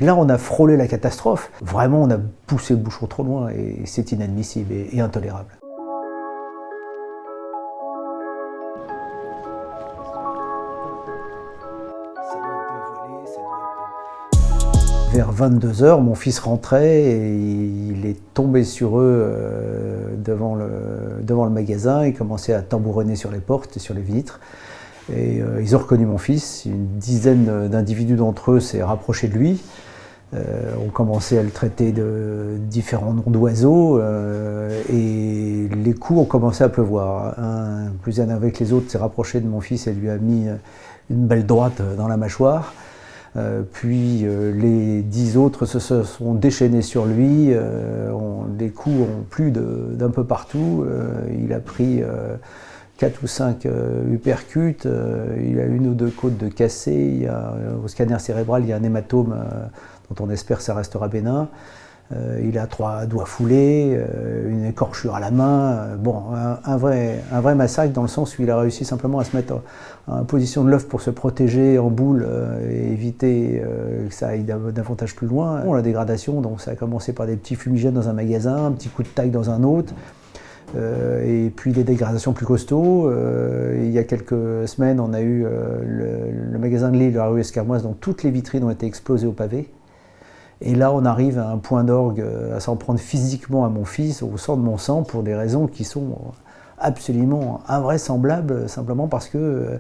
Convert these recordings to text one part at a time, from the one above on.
Là, on a frôlé la catastrophe. Vraiment, on a poussé le bouchon trop loin et c'est inadmissible et intolérable. Vers 22 h, mon fils rentrait et il est tombé sur eux devant le magasin. Il commençait à tambouronner sur les portes et sur les vitres. Et ils ont reconnu mon fils. Une dizaine d'individus d'entre eux s'est rapproché de lui. On commençait à le traiter de différents noms d'oiseaux et les coups ont commencé à pleuvoir. Un plus énervé que les autres s'est rapproché de mon fils et lui a mis une balle droite dans la mâchoire. Puis les 10 autres se sont déchaînés sur lui. Les coups ont plu d'un peu partout. Il a pris 4 ou 5 uppercuts. Il a une ou deux côtes de cassées. Au scanner cérébral, il y a un hématome dont on espère que ça restera bénin. Il a 3 doigts foulés, une écorchure à la main. Bon, un vrai massacre dans le sens où il a réussi simplement à se mettre en position de l'œuf pour se protéger en boule et éviter que ça aille davantage plus loin. Bon, la dégradation, donc ça a commencé par des petits fumigènes dans un magasin, un petit coup de tac dans un autre. Et puis des dégradations plus costauds. Il y a quelques semaines, on a eu le magasin de Lille, de la rue Escarmoise, dont toutes les vitrines ont été explosées au pavé. Et là, on arrive à un point d'orgue, à s'en prendre physiquement à mon fils, au sang de mon sang, pour des raisons qui sont absolument invraisemblables, simplement parce que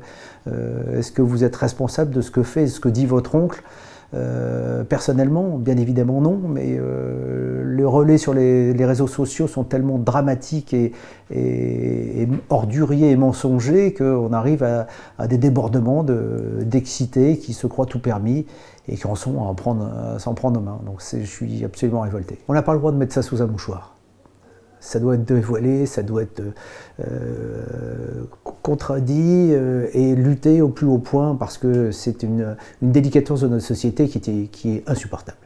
est-ce que vous êtes responsable de ce que fait, ce que dit votre oncle? Personnellement, bien évidemment non, mais les relais sur les réseaux sociaux sont tellement dramatiques et orduriers et mensongers qu'on arrive à des débordements d'excités qui se croient tout permis et qui en sont à s'en prendre aux mains. Donc je suis absolument révolté. On n'a pas le droit de mettre ça sous un mouchoir. Ça doit être dévoilé, ça doit être contredit et lutter au plus haut point parce que c'est une délicatesse de notre société qui est insupportable.